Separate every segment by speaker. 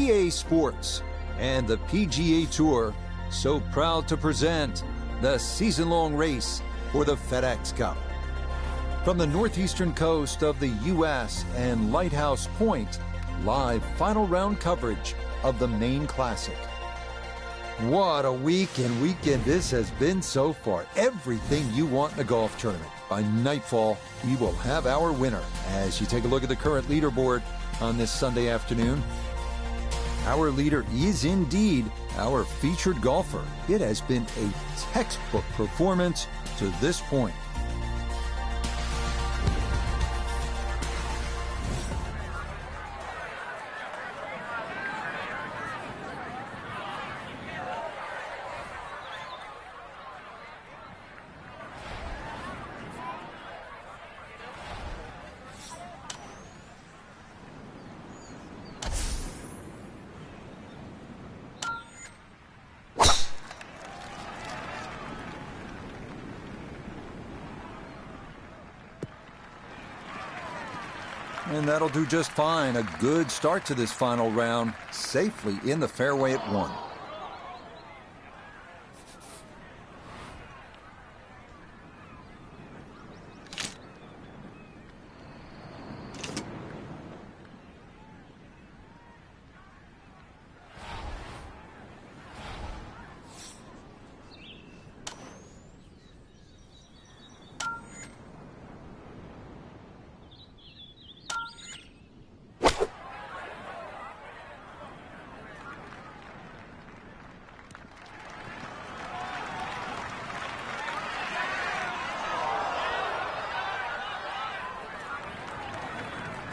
Speaker 1: EA Sports and the PGA Tour so proud to present the season-long race for the FedEx Cup. From the northeastern coast of the U.S. and Lighthouse Point, live final round coverage of the main classic. What a week and weekend this has been so far. Everything you want in a golf tournament. By nightfall, we will have our winner. As you take a look at the current leaderboard on this Sunday afternoon, our leader is indeed our featured golfer. It has been a textbook performance to this point. And that'll do just fine. A good start to this final round, safely in the fairway at 1.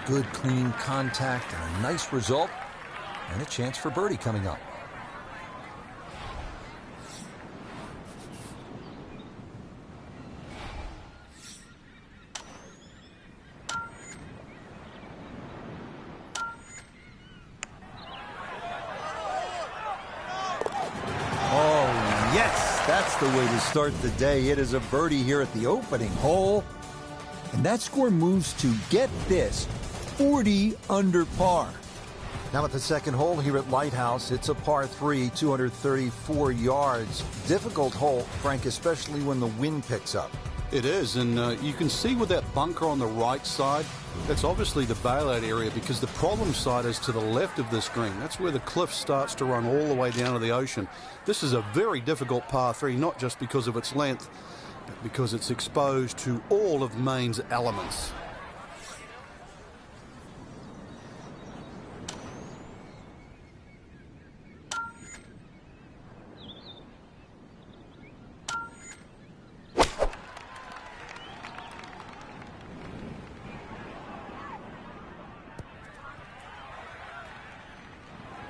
Speaker 1: Good, clean contact and a nice result, and a chance for birdie coming up. Oh, yes, that's the way to start the day. It is a birdie here at the opening hole, and that score moves to, get this, 40 under par. Now at the second hole here at Lighthouse, it's a par 3, 234 yards. Difficult hole, Frank, especially when the wind picks up.
Speaker 2: It is, and you can see with that bunker on the right side, that's obviously the bailout area, because the problem side is to the left of this green. That's where the cliff starts to run all the way down to the ocean. This is a very difficult par 3, not just because of its length, but because it's exposed to all of Maine's elements.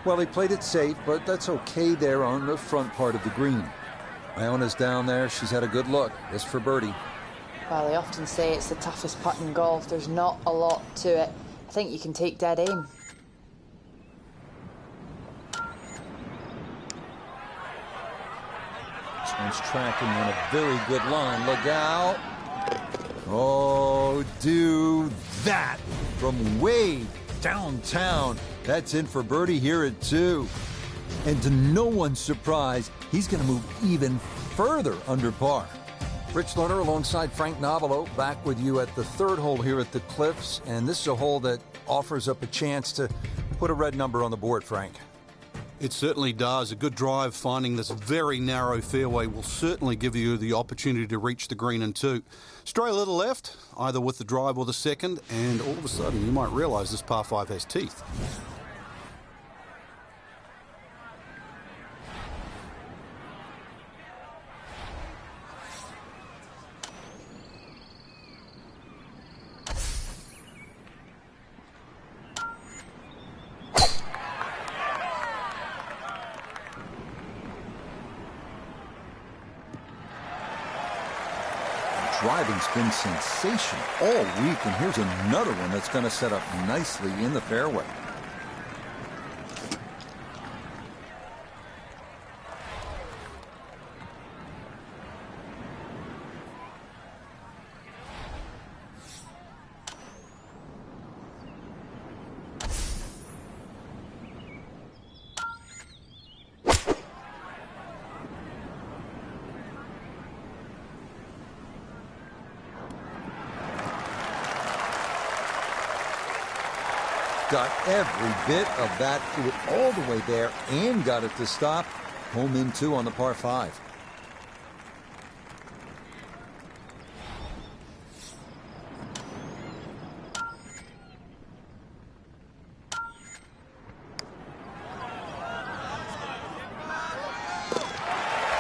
Speaker 1: Well, he played it safe, but that's okay there on the front part of the green. Iona's down there. She's had a good look. This for birdie.
Speaker 3: Well, they often say it's the toughest putt in golf. There's not a lot to it. I think you can take dead aim.
Speaker 1: This one's tracking on a very good line. Look out. Oh, do that from way downtown. That's in for birdie here at 2. And to no one's surprise, he's going to move even further under par. Rich Lerner alongside Frank Novelo back with you at the third hole here at the Cliffs. And this is a hole that offers up a chance to put a red number on the board, Frank.
Speaker 2: It certainly does. A good drive finding this very narrow fairway will certainly give you the opportunity to reach the green in 2. Stray a little left, either with the drive or the second, and all of a sudden you might realize this par 5 has teeth.
Speaker 1: Driving's been sensational all week, and here's another one that's going to set up nicely in the fairway. got every bit of that, threw it all the way there and got it to stop. Hole in 2 on the par 5.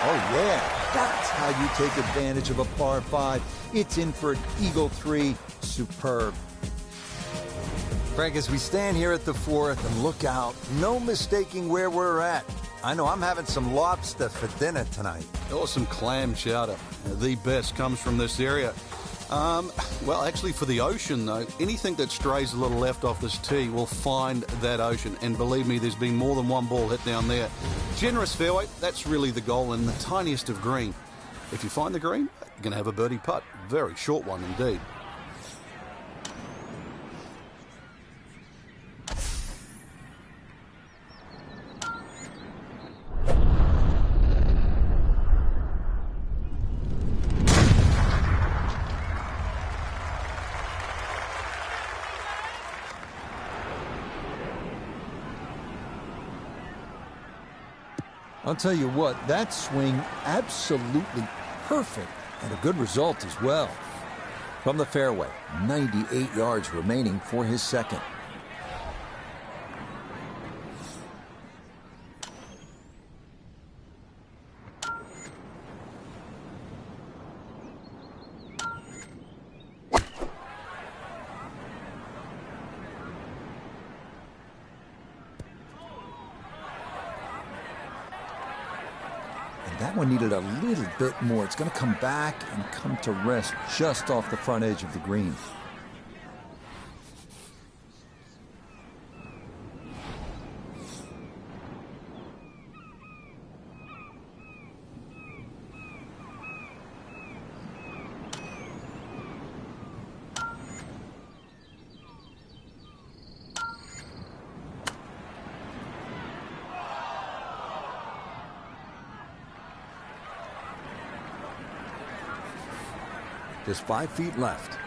Speaker 1: Oh yeah, that's how you take advantage of a par 5. It's in for an eagle 3. Superb. Frank, as we stand here at the 4th and look out, no mistaking where we're at. I know I'm having some lobster for dinner tonight.
Speaker 2: Or some clam chowder. The best comes from this area. Well, actually, for the ocean, though, anything that strays a little left off this tee will find that ocean. And believe me, there's been more than one ball hit down there. Generous fairway, that's really the goal, and the tiniest of green. If you find the green, you're going to have a birdie putt. Very short one indeed.
Speaker 1: I'll tell you what, that swing absolutely perfect and a good result as well. From the fairway, 98 yards remaining for his second. That one needed a little bit more. It's going to come back and come to rest just off the front edge of the green. Just 5 feet left.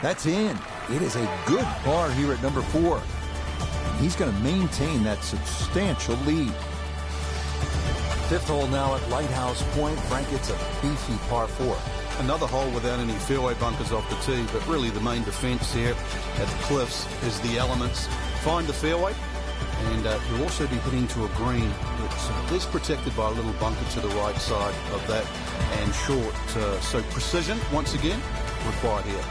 Speaker 1: That's in. It is a good par here at number 4. He's going to maintain that substantial lead. 5th hole now at Lighthouse Point. Frank, it's a beefy par 4.
Speaker 2: Another hole without any fairway bunkers off the tee, but really the main defence here at the cliffs is the elements. Find the fairway, and you'll also be hitting to a green that is protected by a little bunker to the right side of that, and short. So precision, once again, required here.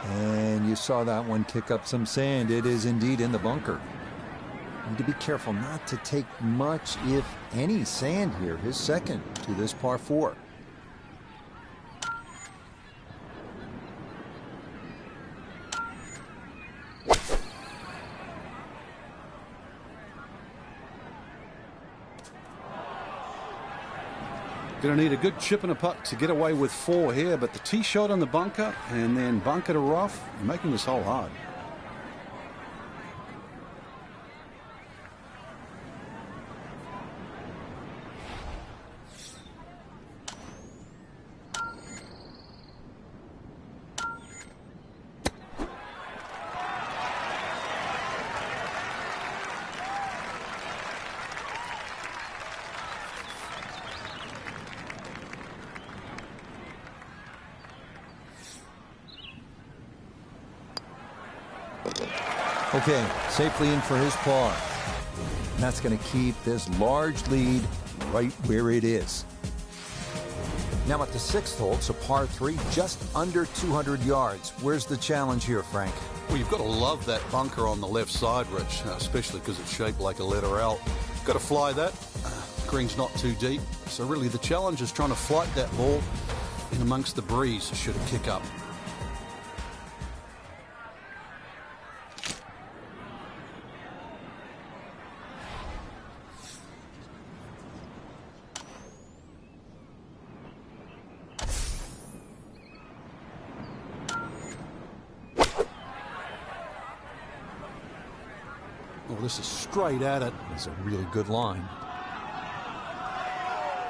Speaker 1: And you saw that one kick up some sand. It is indeed in the bunker. Need to be careful not to take much, if any, sand here. His second to this par 4.
Speaker 2: Going to need a good chip and a putt to get away with 4 here, but the tee shot on the bunker and then bunker to rough, making this hole hard.
Speaker 1: Okay, safely in for his par. And that's going to keep this large lead right where it is. Now at the 6th hole, it's a par 3, just under 200 yards. Where's the challenge here, Frank?
Speaker 2: Well, you've got to love that bunker on the left side, Rich, especially because it's shaped like a letter L. Got to fly that. Green's not too deep, so really the challenge is trying to flight that ball in amongst the breeze should it kick up. Well, this is straight at it.
Speaker 1: It's a really good line.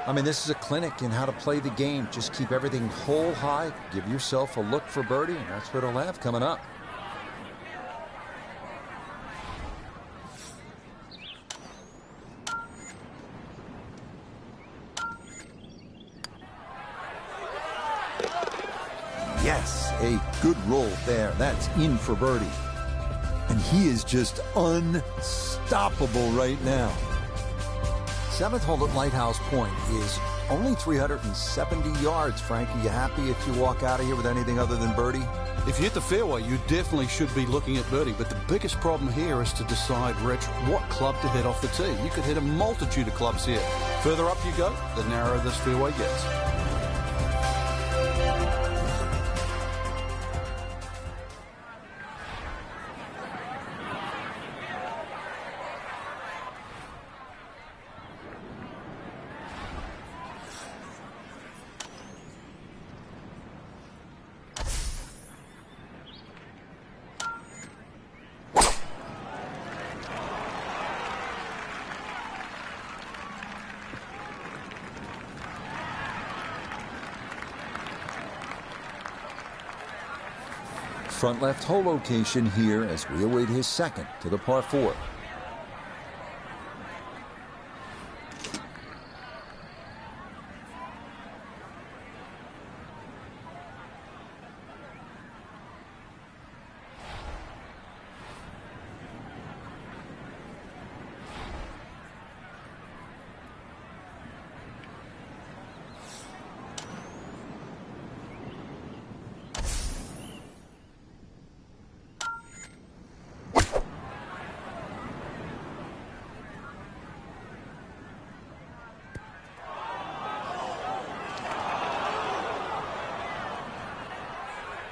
Speaker 1: I mean, this is a clinic in how to play the game. Just keep everything hole high, give yourself a look for birdie, and that's what he'll have coming up. Yes, a good roll there. That's in for birdie. And he is just unstoppable right now. 7th hole at Lighthouse Point is only 370 yards. Frank, are you happy if you walk out of here with anything other than birdie?
Speaker 2: If you hit the fairway, you definitely should be looking at birdie, but the biggest problem here is to decide, Rich, what club to hit off the tee. You could hit a multitude of clubs here. Further up you go, the narrower this fairway gets.
Speaker 1: Front left hole location here as we await his second to the par 4.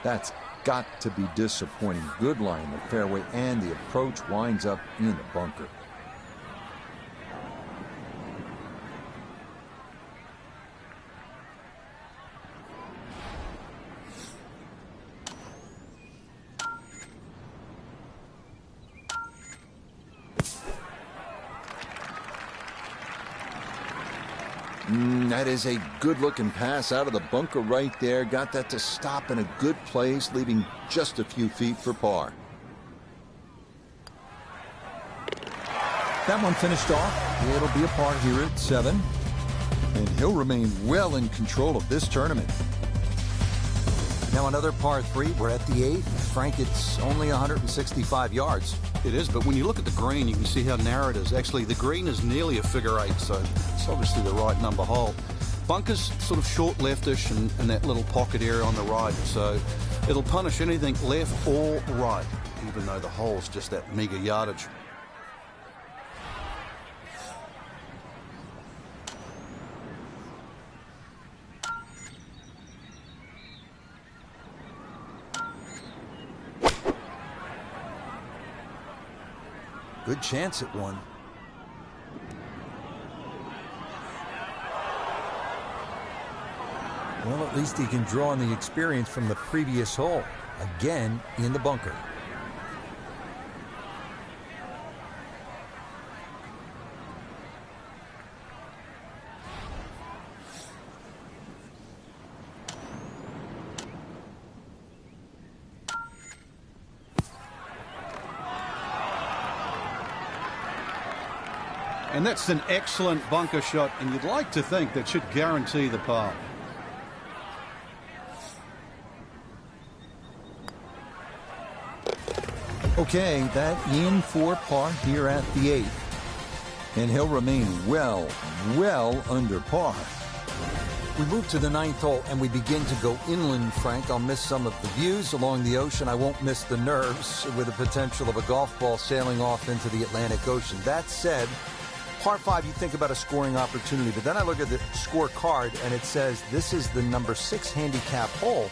Speaker 1: That's got to be disappointing. Good line in the fairway, and the approach winds up in the bunker. That is a good-looking pass out of the bunker right there. Got that to stop in a good place, leaving just a few feet for par. That one finished off. It'll be a par here at 7. And he'll remain well in control of this tournament. Now another par 3. We're at the 8th. Frank, it's only 165 yards.
Speaker 2: It is, but when you look at the green, you can see how narrow it is. Actually, the green is nearly a figure 8, so it's obviously the right number hole. Bunker's sort of short leftish and that little pocket area on the right, so it'll punish anything left or right, even though the hole's just that meager yardage.
Speaker 1: Good chance at one. Well, at least he can draw on the experience from the previous hole. Again, in the bunker.
Speaker 2: And that's an excellent bunker shot, and you'd like to think that should guarantee the par.
Speaker 1: Okay, that in for par here at the 8th. And he'll remain well under par. We move to the 9th hole, and we begin to go inland, Frank. I'll miss some of the views along the ocean. I won't miss the nerves with the potential of a golf ball sailing off into the Atlantic Ocean. That said, par 5, you think about a scoring opportunity, but then I look at the scorecard, and it says this is the number 6 handicap hole.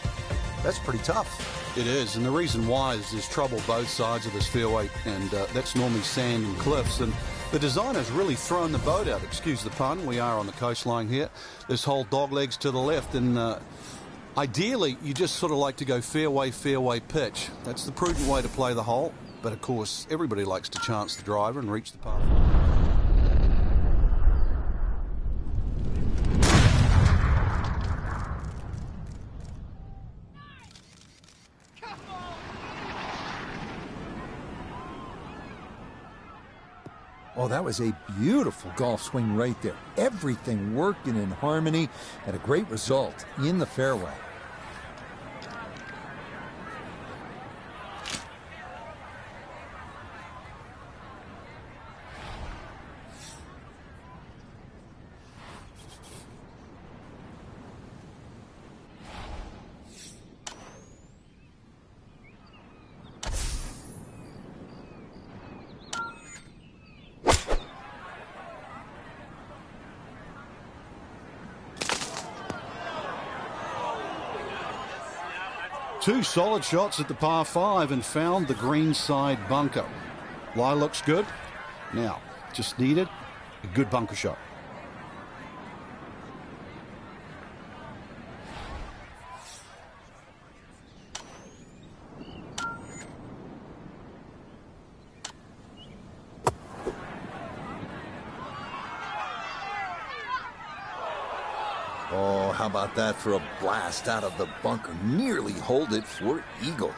Speaker 1: That's pretty tough.
Speaker 2: It is, and the reason why is there's trouble both sides of this fairway, and that's normally sand and cliffs, and the designer's really thrown the boat out, excuse the pun. We are on the coastline here. This whole dog legs to the left, and ideally you just sort of like to go fairway, fairway pitch. That's the prudent way to play the hole, but of course everybody likes to chance the driver and reach the par.
Speaker 1: Oh, that was a beautiful golf swing right there. Everything working in harmony and a great result in the fairway.
Speaker 2: Two solid shots at the par 5 and found the green side bunker. Lie looks good. Now, just needed a good bunker shot.
Speaker 1: Oh, how about that for a blast out of the bunker? Nearly hold it for eagle.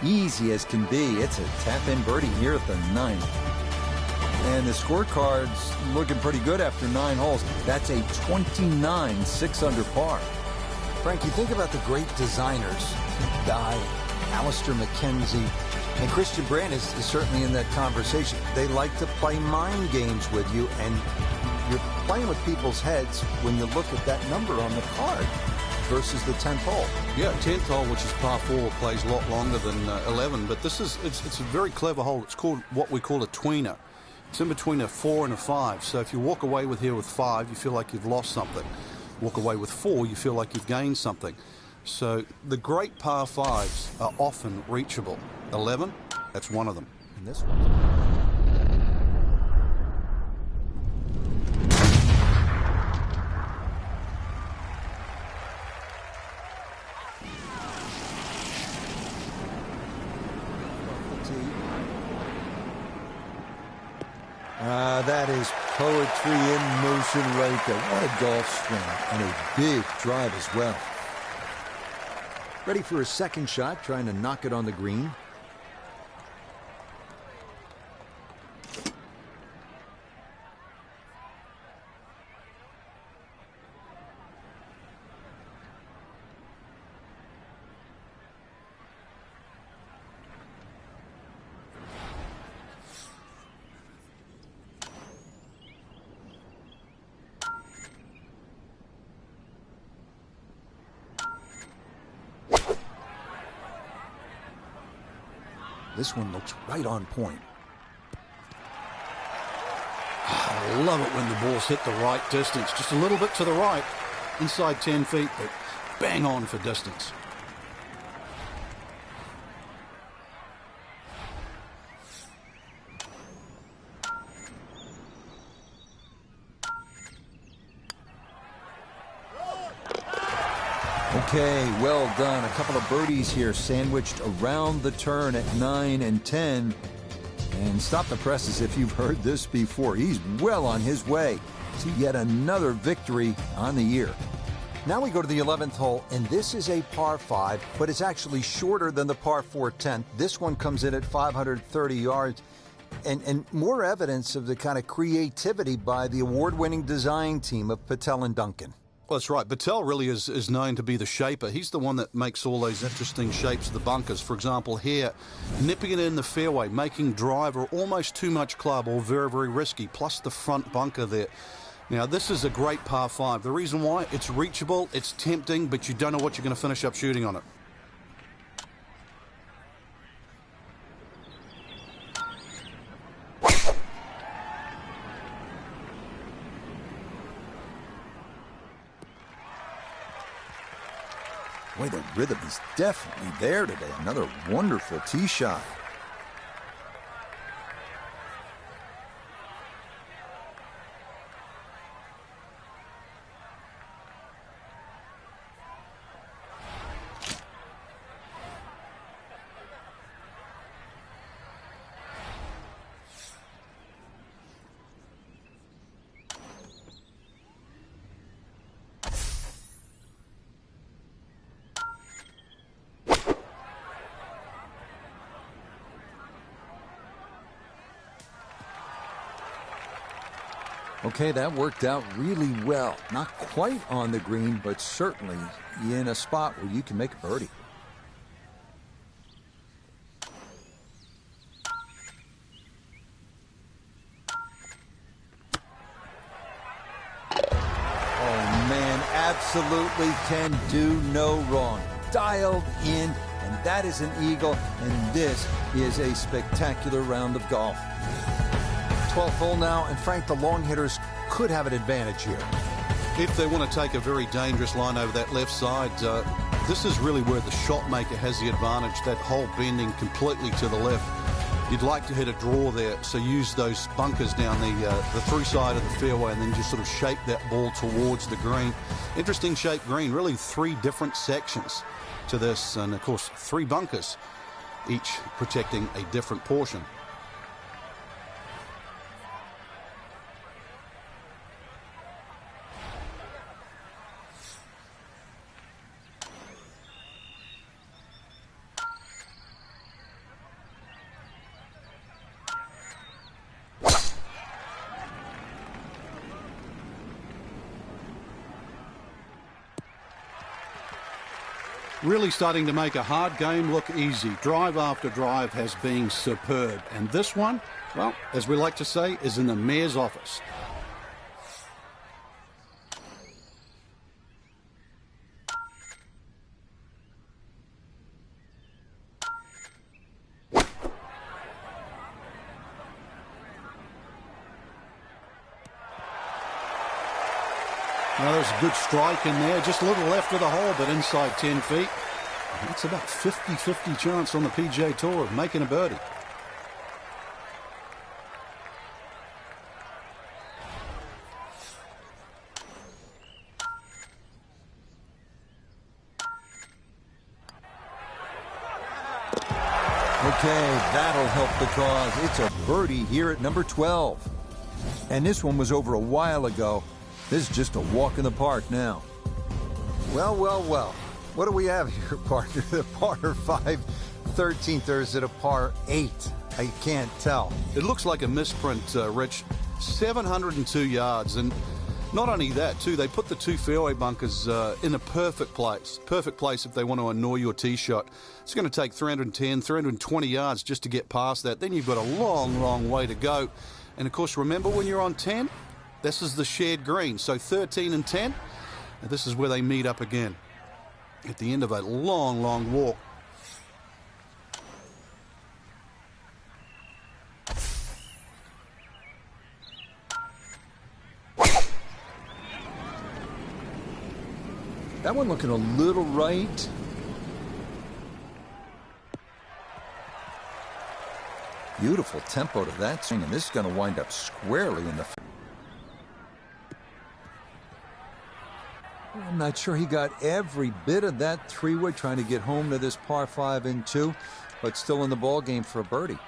Speaker 1: Easy as can be. It's a tap-in birdie here at the 9th. And the scorecard's looking pretty good after 9 holes. That's a 29 6-under par. Frank, you think about the great designers. Guy, Alistair McKenzie, and Christian Brand is certainly in that conversation. They like to play mind games with you, and you're playing with people's heads when you look at that number on the card versus the 10th hole.
Speaker 2: Yeah, 10th hole, which is par 4, plays a lot longer than 11, but this is it's a very clever hole. It's called what we call a tweener. It's in between a 4 and a 5. So if you walk away with here with 5, you feel like you've lost something. Walk away with 4, you feel like you've gained something. So the great par 5s are often reachable. 11, that's one of them.
Speaker 1: And this one. That is poetry in motion right there. What a golf swing, and a big drive as well. Ready for a second shot, trying to knock it on the green. This one looks right on point.
Speaker 2: I love it when the balls hit the right distance. Just a little bit to the right, inside 10 feet, but bang on for distance.
Speaker 1: Okay, well done. A couple of birdies here sandwiched around the turn at 9 and 10. And stop the presses if you've heard this before. He's well on his way to yet another victory on the year. Now we go to the 11th hole, and this is a par 5, but it's actually shorter than the par 4 10th. This one comes in at 530 yards. And more evidence of the kind of creativity by the award-winning design team of Patel and Duncan.
Speaker 2: Well, that's right. Battelle really is known to be the shaper. He's the one that makes all those interesting shapes of the bunkers. For example, here, nipping it in the fairway, making driver almost too much club or very, very risky, plus the front bunker there. Now, this is a great par 5. The reason why, it's reachable, it's tempting, but you don't know what you're going to finish up shooting on it.
Speaker 1: Boy, the rhythm is definitely there today. Another wonderful tee shot. Okay, that worked out really well. Not quite on the green, but certainly in a spot where you can make a birdie. Oh, man, absolutely can do no wrong. Dialed in, and that is an eagle, and this is a spectacular round of golf. 12th hole now, and Frank, the long hitters could have an advantage here.
Speaker 2: If they want to take a very dangerous line over that left side, this is really where the shot maker has the advantage, that hole bending completely to the left. You'd like to hit a draw there, so use those bunkers down the through side of the fairway and then just sort of shape that ball towards the green. Interesting shaped green, really 3 different sections to this, and of course 3 bunkers, each protecting a different portion. Really starting to make a hard game look easy. Drive after drive has been superb. And this one, well, as we like to say, is in the mayor's office. Well, there's a good strike in there, just a little left of the hole, but inside 10 feet. That's about 50-50 chance on the PGA Tour of making a birdie.
Speaker 1: Okay, that'll help the cause. It's a birdie here at number 12. And this one was over a while ago. This is just a walk in the park now. Well, well, well. What do we have here, partner? The par 5 13th, or is it a par 8? I can't tell.
Speaker 2: It looks like a misprint, Rich. 702 yards. And not only that, too, they put the 2 fairway bunkers in a perfect place. Perfect place if they want to annoy your tee shot. It's going to take 310, 320 yards just to get past that. Then you've got a long, long way to go. And, of course, remember when you're on 10? This is the shared green, so 13 and 10, and this is where they meet up again at the end of a long, long walk.
Speaker 1: That one looking a little right. Beautiful tempo to that swing, and this is going to wind up squarely in the... I'm not sure he got every bit of that 3-wood trying to get home to this par 5 and 2, but still in the ball game for a birdie.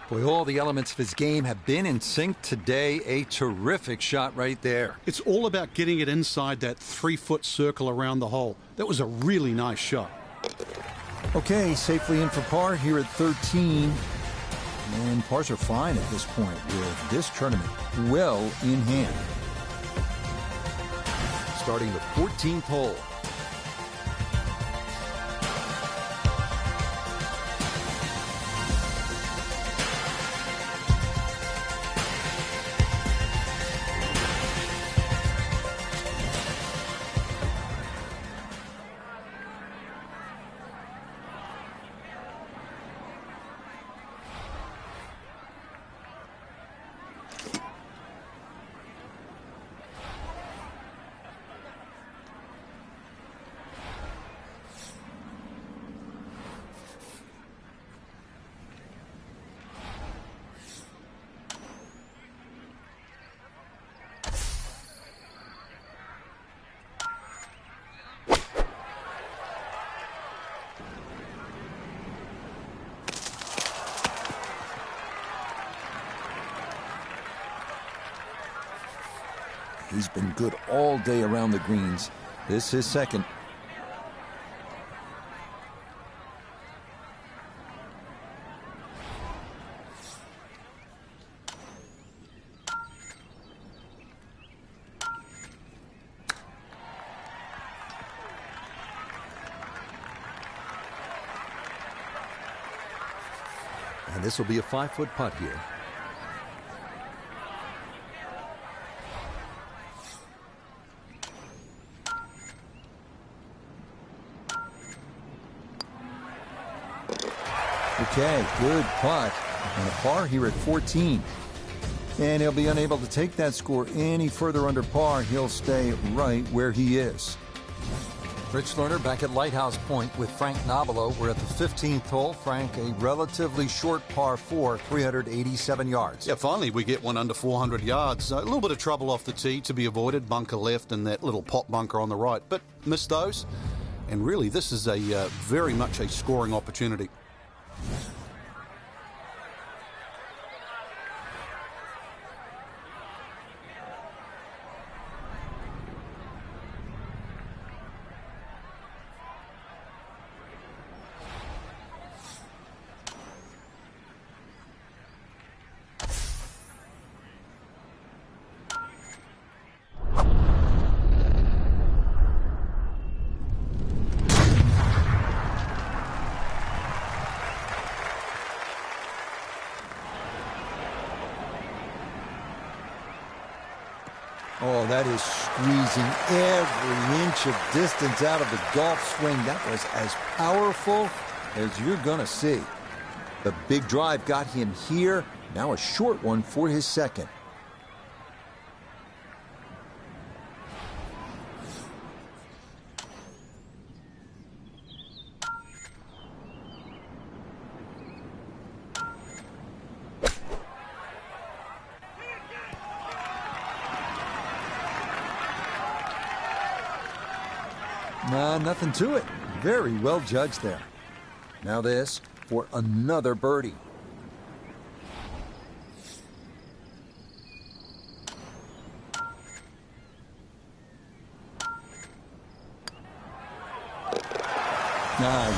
Speaker 1: Boy, all the elements of his game have been in sync today. A terrific shot right there.
Speaker 2: It's all about getting it inside that 3-foot circle around the hole. That was a really nice shot.
Speaker 1: Okay, safely in for par here at 13. And pars are fine at this point with this tournament well in hand. Starting the 14th hole. He's been good all day around the greens. This is second. And this will be a 5-foot putt here. Okay, good putt. And a par here at 14. And he'll be unable to take that score any further under par. He'll stay right where he is. Rich Lerner back at Lighthouse Point with Frank Nobilo. We're at the 15th hole. Frank, a relatively short par 4, 387 yards.
Speaker 2: Yeah, finally we get one under 400 yards. A little bit of trouble off the tee to be avoided. Bunker left and that little pot bunker on the right. But missed those. And really, this is a very much a scoring opportunity.
Speaker 1: Oh, that is squeezing every inch of distance out of the golf swing. That was as powerful as you're going to see. The big drive got him here. Now a short one for his second. Nothing to it. Very well judged there. Now this for another birdie.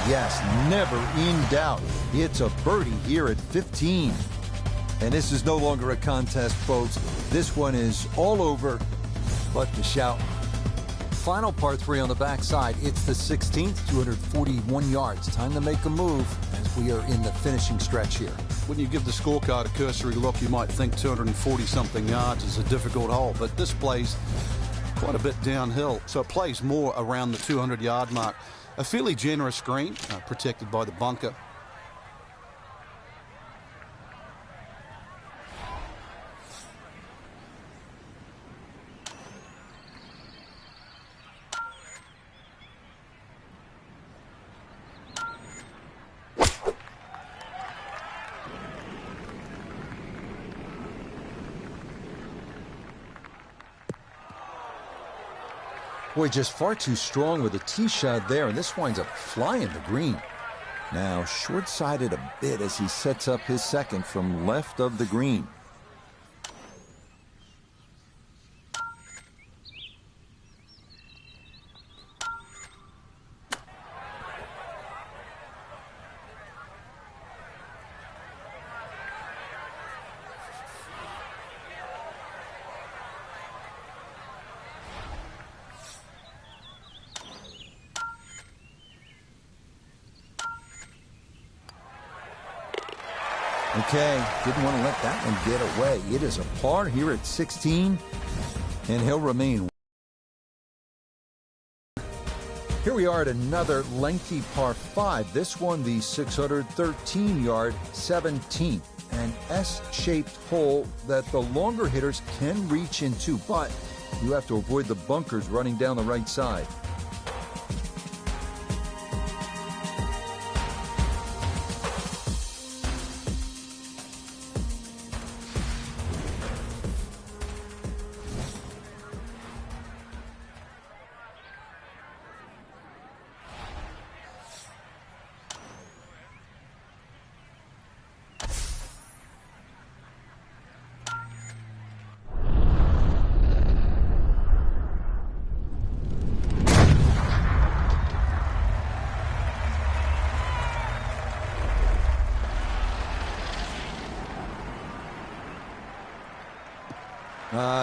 Speaker 1: Yes, never in doubt. It's a birdie here at 15. And this is no longer a contest, folks. This one is all over but the shout. Final par 3 on the backside. It's the 16th, 241 yards. Time to make a move as we are in the finishing stretch here.
Speaker 2: When you give the scorecard a cursory look, you might think 240-something yards is a difficult hole, but this plays quite a bit downhill, so it plays more around the 200-yard mark. A fairly generous green, protected by the bunker.
Speaker 1: Boy, just far too strong with a tee shot there, and this winds up flying the green. Now short-sided a bit as he sets up his second from left of the green. Okay, didn't want to let that one get away. It is a par here at 16, and he'll remain. Here we are at another lengthy par 5. This one, the 613-yard 17th. An S-shaped hole that the longer hitters can reach into, but you have to avoid the bunkers running down the right side.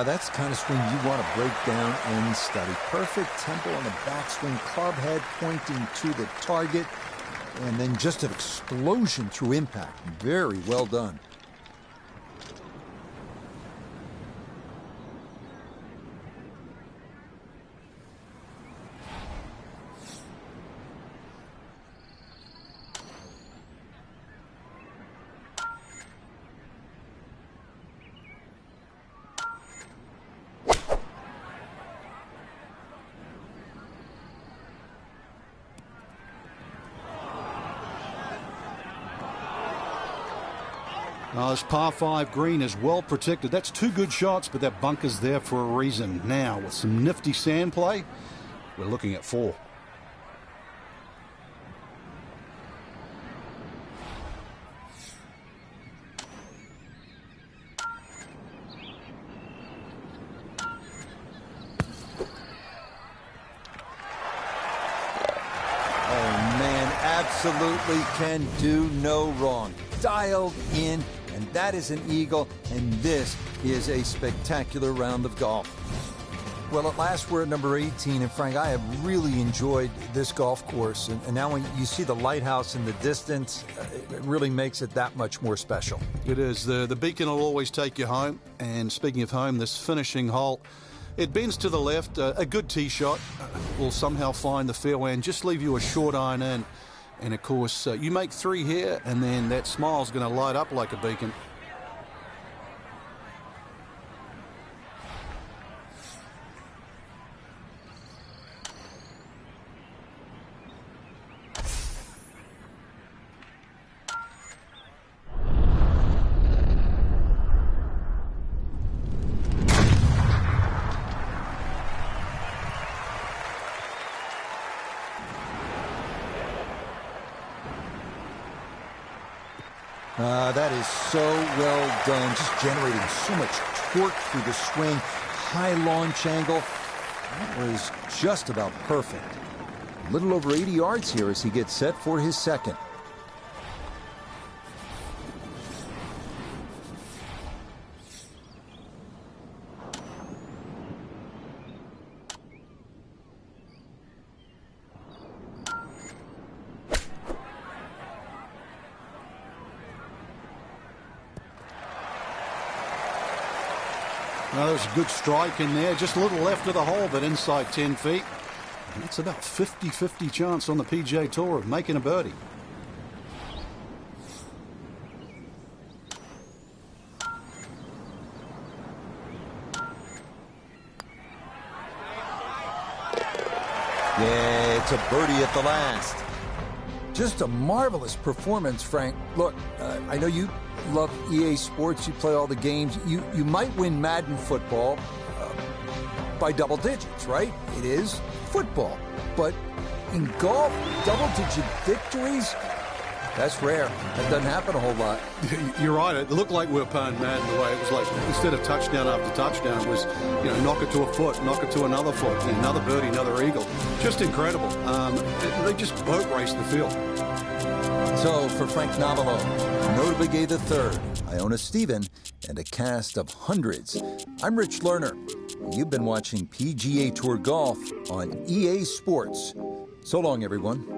Speaker 1: That's the kind of swing you want to break down and study. Perfect tempo on the backswing, club head pointing to the target, and then just an explosion through impact. Very well done.
Speaker 2: This par 5 green is well protected. That's 2 good shots, but that bunker's there for a reason. Now, with some nifty sand play, we're looking at 4.
Speaker 1: Oh, man, absolutely can do no wrong. Dialed in, and that is an eagle, and this is a spectacular round of golf. Well, at last we're at number 18, and Frank, I have really enjoyed this golf course, and now when you see the lighthouse in the distance, it really makes it that much more special.
Speaker 2: It is. The beacon will always take you home, and speaking of home, this finishing hole, it bends to the left. A good tee shot will somehow find the fairway and just leave you a short iron in. And, of course, you make 3 here, and then that smile's going to light up like a beacon.
Speaker 1: That is so well done, just generating so much torque through the swing, high launch angle. That was just about perfect. A little over 80 yards here as he gets set for his second.
Speaker 2: Well, there's a good strike in there, just a little left of the hole, but inside 10 feet. That's about 50-50 chance on the PGA Tour of making a birdie.
Speaker 1: Yeah, it's a birdie at the last. Just a marvelous performance, Frank. Look, I know you love EA Sports. You play all the games. You might win Madden football by double digits, right? It is football. But in golf, double-digit victories, That's rare. That doesn't happen a whole lot.
Speaker 2: You're right. It looked like we were playing Madden the way it was like, instead of touchdown after touchdown, it was, knock it to a foot, knock it to another foot, another birdie, another eagle. Just incredible. They just boat raced the field.
Speaker 1: So for Frank Navalo, notably gave the third, Iona Stephen, and a cast of hundreds, I'm Rich Lerner. You've been watching PGA Tour Golf on EA Sports. So long, everyone.